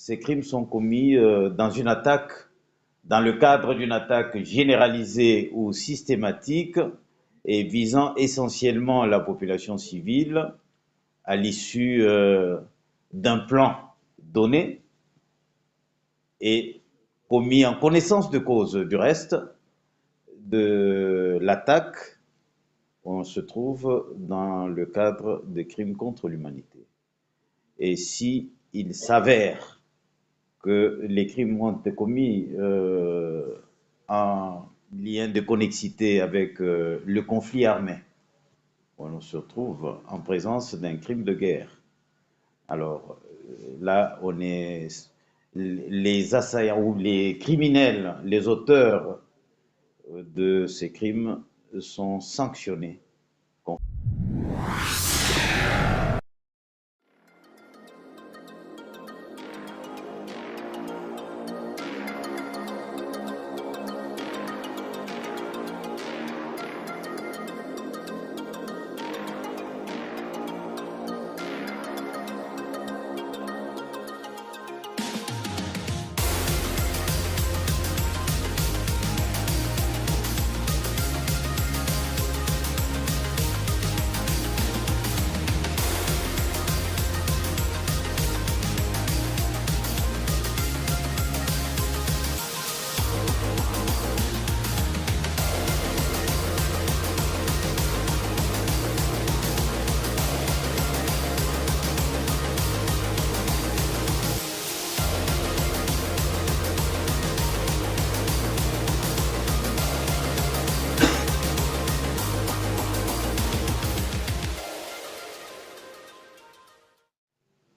ces crimes sont commis dans le cadre d'une attaque généralisée ou systématique et visant essentiellement la population civile à l'issue d'un plan donné et commis en connaissance de cause du reste de l'attaque. On se trouve dans le cadre des crimes contre l'humanité. Et si il s'avère que les crimes ont été commis en lien de connexité avec le conflit armé, on se trouve en présence d'un crime de guerre. Alors là, les assaillants ou les criminels, les auteurs de ces crimes sont sanctionnés.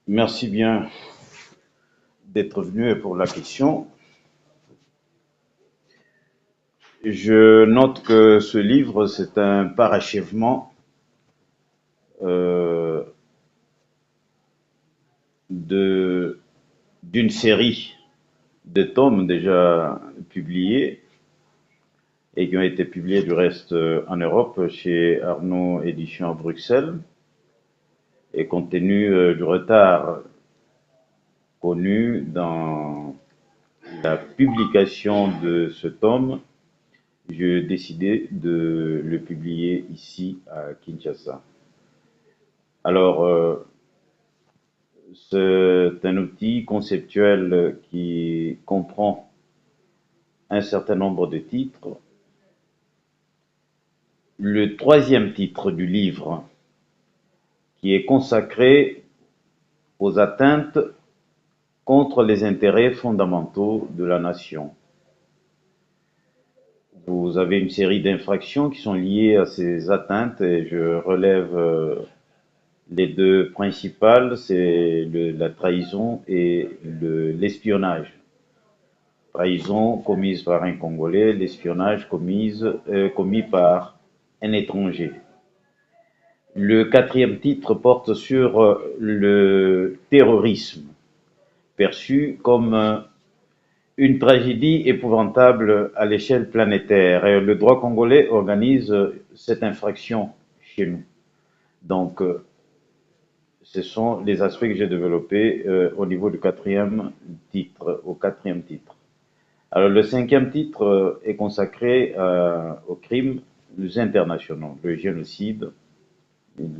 Merci bien d'être venu pour la question. Je note que ce livre, c'est un parachèvement euh, d'une série de tomes déjà publiés et qui ont été publiés du reste en Europe chez Arnaud Éditions à Bruxelles. Et compte tenu du retard connu dans la publication de ce tome, j'ai décidé de le publier ici à Kinshasa. Alors, c'est un outil conceptuel qui comprend un certain nombre de titres. Le troisième titre du livre, qui est consacré aux atteintes contre les intérêts fondamentaux de la nation. Vous avez une série d'infractions qui sont liées à ces atteintes et je relève les deux principales, c'est la trahison et l'espionnage. Trahison commise par un Congolais, l'espionnage commis par un étranger. Le quatrième titre porte sur le terrorisme, perçu comme une tragédie épouvantable à l'échelle planétaire. Et le droit congolais organise cette infraction chez nous. Donc, ce sont les aspects que j'ai développés au niveau du quatrième titre, au quatrième titre. Alors, le cinquième titre est consacré aux crimes internationaux, le génocide,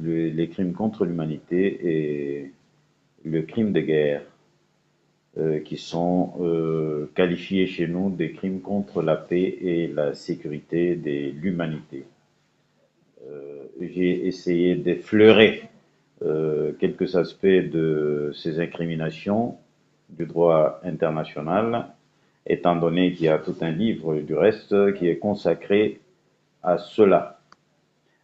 les crimes contre l'humanité et le crime de guerre, qui sont qualifiés chez nous des crimes contre la paix et la sécurité de l'humanité. J'ai essayé d'effleurer quelques aspects de ces incriminations du droit international, étant donné qu'il y a tout un livre du reste qui est consacré à cela.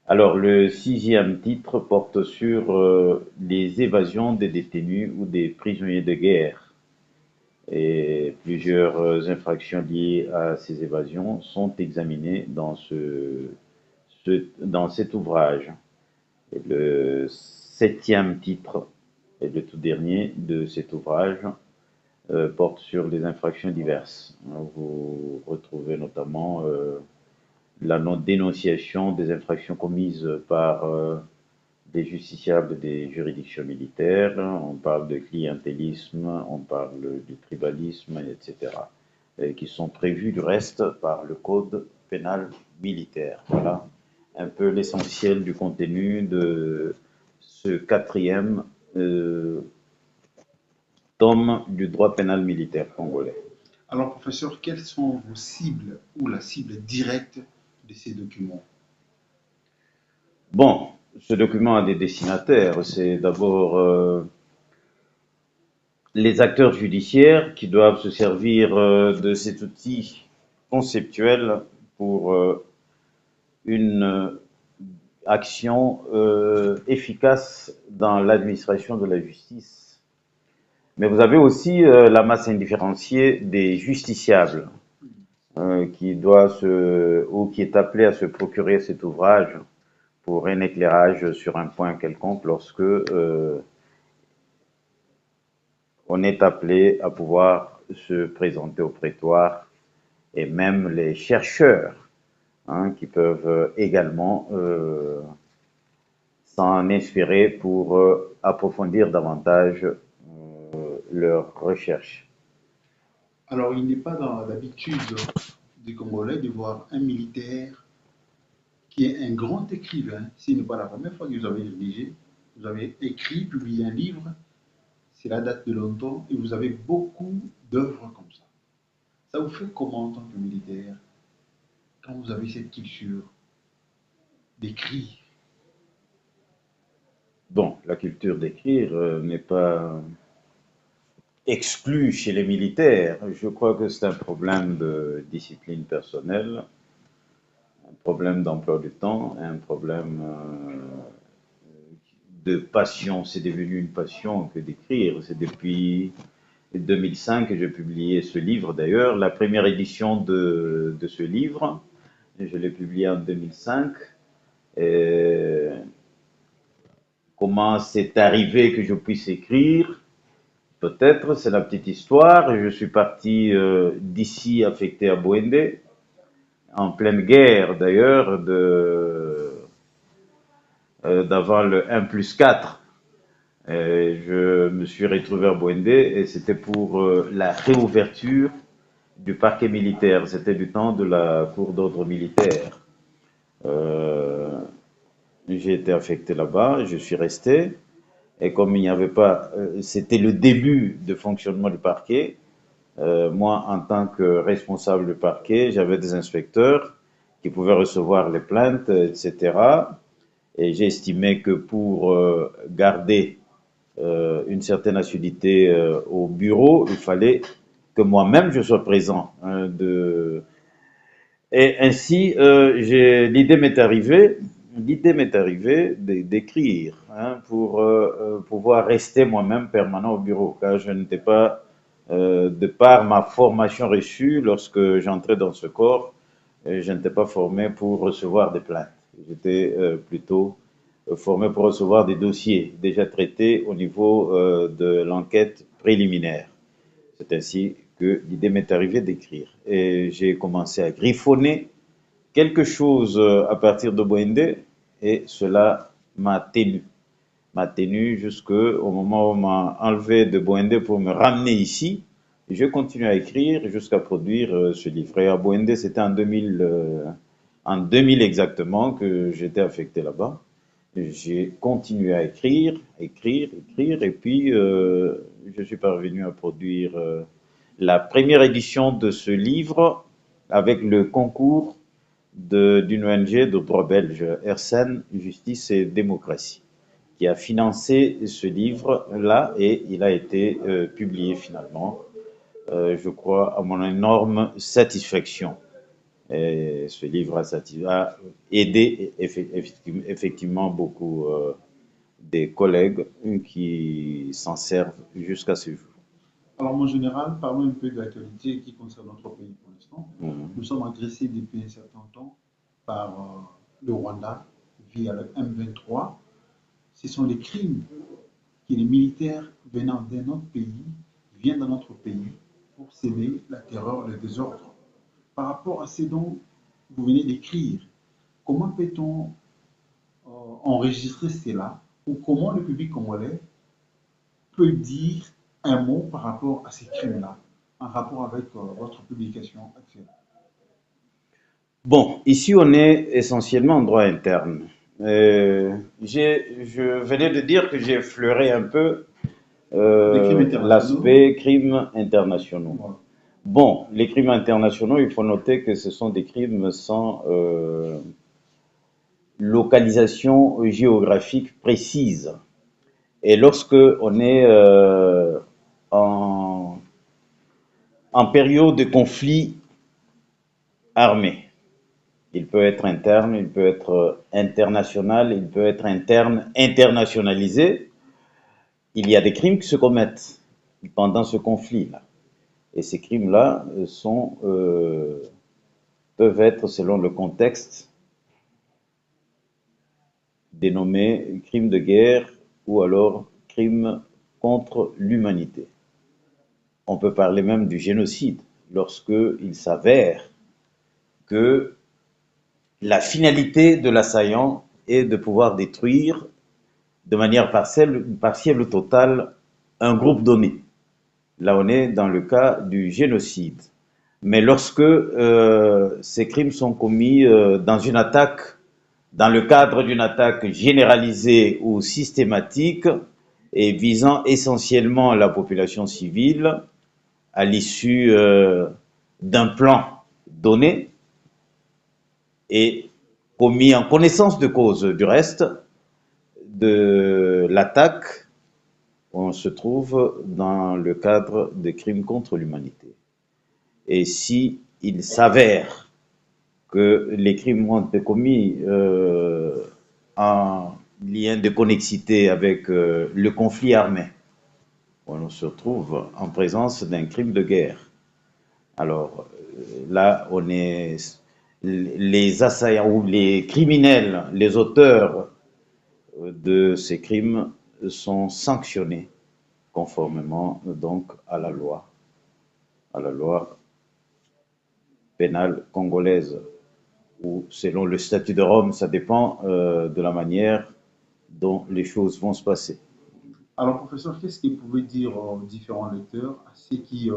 Alors, le sixième titre porte sur les évasions des détenus ou des prisonniers de guerre. Et plusieurs infractions liées à ces évasions sont examinées dans cet ouvrage. Et le septième titre, et le tout dernier de cet ouvrage, porte sur les infractions diverses. Vous retrouvez notamment la non-dénonciation des infractions commises par des justiciables des juridictions militaires, on parle de clientélisme, on parle du tribalisme, etc., et qui sont prévus du reste par le code pénal militaire. Voilà un peu l'essentiel du contenu de ce quatrième tome du droit pénal militaire congolais. Alors, professeur, quelles sont vos cibles ou la cible directe de ces documents? Bon, ce document a des destinataires. C'est d'abord les acteurs judiciaires qui doivent se servir de cet outil conceptuel pour une action efficace dans l'administration de la justice. Mais vous avez aussi la masse indifférenciée des justiciables qui doit se ou qui est appelé à se procurer cet ouvrage pour un éclairage sur un point quelconque lorsque on est appelé à pouvoir se présenter au prétoire, et même les chercheurs qui peuvent également s'en inspirer pour approfondir davantage leurs recherches. Alors, il n'est pas dans l'habitude des Congolais de voir un militaire qui est un grand écrivain. Ce n'est pas la première fois que vous avez rédigé, vous avez écrit, publié un livre, cela date de longtemps, et vous avez beaucoup d'œuvres comme ça. Ça vous fait comment en tant que militaire, quand vous avez cette culture d'écrit? Bon, la culture d'écrire n'est pas exclue chez les militaires. Je crois que c'est un problème de discipline personnelle, un problème d'emploi du temps, un problème de passion. C'est devenu une passion que d'écrire. C'est depuis 2005 que j'ai publié ce livre d'ailleurs. La première édition de ce livre, je l'ai publié en 2005. Et comment c'est arrivé que je puisse écrire? Peut-être, c'est la petite histoire. Je suis parti d'ici affecté à Bouendé, en pleine guerre d'ailleurs, d'avant le 1+4. Et je me suis retrouvé à Bouendé et c'était pour la réouverture du parquet militaire. C'était du temps de la cour d'ordre militaire. Euh, j'ai été affecté là-bas, je suis resté. Et comme il n'y avait pas, c'était le début de fonctionnement du parquet. Moi, en tant que responsable du parquet, j'avais des inspecteurs qui pouvaient recevoir les plaintes, etc. Et j'ai estimé que pour garder une certaine assiduité au bureau, il fallait que moi-même je sois présent. Et ainsi, l'idée m'est arrivée d'écrire pour pouvoir rester moi-même permanent au bureau, car je n'étais pas, de par ma formation reçue lorsque j'entrais dans ce corps, je n'étais pas formé pour recevoir des plaintes. J'étais plutôt formé pour recevoir des dossiers déjà traités au niveau de l'enquête préliminaire. C'est ainsi que l'idée m'est arrivée d'écrire. Et j'ai commencé à griffonner quelque chose à partir de Boende et cela m'a tenu jusqu'au moment où on m'a enlevé de Boende pour me ramener ici. Je continue à écrire jusqu'à produire ce livre. Et à Boende, c'était en 2000 exactement que j'étais affecté là-bas. J'ai continué à écrire, écrire, écrire, et puis je suis parvenu à produire la première édition de ce livre avec le concours d'une ONG de droit belge, RSEN, Justice et Démocratie, qui a financé ce livre-là et il a été publié finalement, je crois, à mon énorme satisfaction. Et ce livre a aidé effectivement beaucoup des collègues qui s'en servent jusqu'à ce jour. Alors, mon général, parlons un peu de l'actualité qui concerne notre pays pour l'instant. Nous sommes agressés depuis un certain temps par le Rwanda via le M23. Ce sont les crimes que les militaires venant d'un autre pays viennent dans notre pays pour semer la terreur, le désordre. Par rapport à ce dont vous venez d'écrire, comment peut-on enregistrer cela ou comment le public congolais peut dire un mot par rapport à ces crimes-là, en rapport avec votre publication actuelle. Bon, ici on est essentiellement en droit interne. Je venais de dire que j'ai effleuré un peu Des crimes internationaux, l'aspect crimes internationaux. voilà. Bon, les crimes internationaux, il faut noter que ce sont des crimes sans localisation géographique précise. Et lorsque on est en, en période de conflit armé, il peut être interne, il peut être international, il peut être interne, internationalisé. Il y a des crimes qui se commettent pendant ce conflit-là. Et ces crimes-là peuvent être, selon le contexte, dénommés crimes de guerre ou alors crimes contre l'humanité. On peut parler même du génocide lorsqu'il s'avère que la finalité de l'assaillant est de pouvoir détruire de manière partielle ou totale un groupe donné. Là, on est dans le cas du génocide. Mais lorsque ces crimes sont commis dans une attaque, dans le cadre d'une attaque généralisée ou systématique et visant essentiellement la population civile à l'issue d'un plan donné et commis en connaissance de cause du reste de l'attaque, on se trouve dans le cadre de crimes contre l'humanité. Et si il s'avère que les crimes ont été commis en lien de connexité avec le conflit armé, on se trouve en présence d'un crime de guerre. Alors là, on est les assaillants ou les criminels, les auteurs de ces crimes sont sanctionnés conformément donc à la loi pénale congolaise, ou selon le statut de Rome, ça dépend de la manière dont les choses vont se passer. Alors, professeur, qu'est-ce que vous pouvez dire aux différents lecteurs, à ceux qui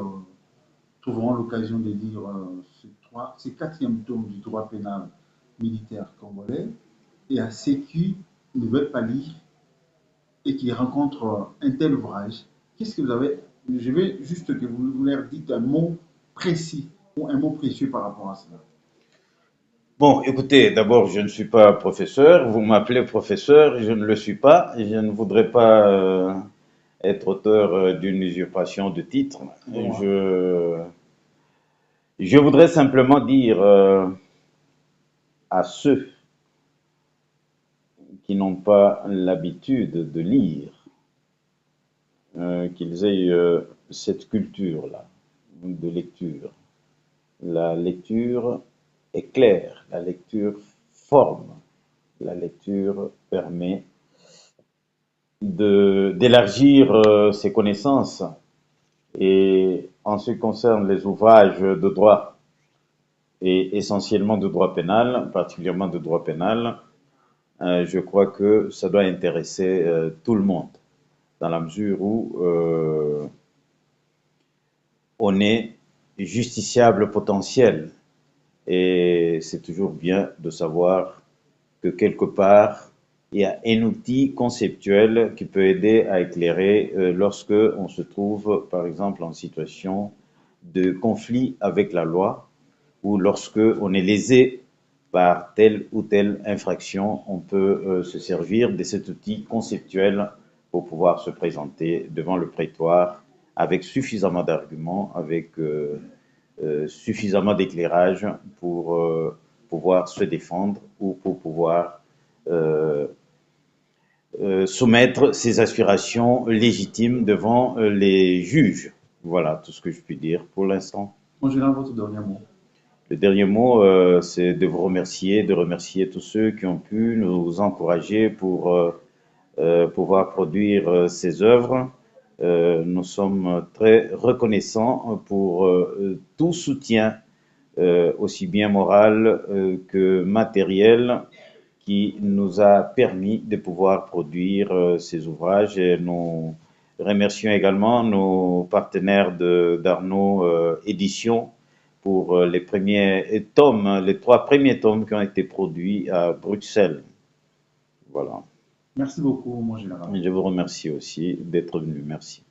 trouveront l'occasion de lire ce quatrième tome du droit pénal militaire congolais, et à ceux qui ne veulent pas lire et qui rencontrent un tel ouvrage? Qu'est-ce que vous avez? Je veux juste que vous leur dites un mot précis ou un mot précieux par rapport à cela. Bon, écoutez, d'abord, je ne suis pas professeur. Vous m'appelez professeur, je ne le suis pas. Je ne voudrais pas être auteur d'une usurpation de titre. Bon, Je voudrais simplement dire à ceux qui n'ont pas l'habitude de lire, qu'ils aient cette culture-là de lecture. La lecture est claire, la lecture forme, la lecture permet d'élargir ses connaissances. Et en ce qui concerne les ouvrages de droit, et essentiellement de droit pénal, particulièrement de droit pénal, je crois que ça doit intéresser tout le monde, dans la mesure où on est justiciable potentiel. Et c'est toujours bien de savoir que quelque part, il y a un outil conceptuel qui peut aider à éclairer lorsque on se trouve, par exemple, en situation de conflit avec la loi ou lorsque on est lésé par telle ou telle infraction, on peut se servir de cet outil conceptuel pour pouvoir se présenter devant le prétoire avec suffisamment d'arguments, avec suffisamment d'éclairage pour pouvoir se défendre ou pour pouvoir soumettre ses aspirations légitimes devant les juges. Voilà tout ce que je puis dire pour l'instant. mon général, votre dernier mot. Le dernier mot, c'est de vous remercier, de remercier tous ceux qui ont pu nous encourager pour pouvoir produire ces œuvres. Nous sommes très reconnaissants pour tout soutien, aussi bien moral que matériel, qui nous a permis de pouvoir produire ces ouvrages. Et nous remercions également nos partenaires d'Arnaud Éditions pour les premiers tomes, les 3 premiers tomes qui ont été produits à Bruxelles. Voilà. Merci beaucoup, mon général. Je vous remercie aussi d'être venu. Merci.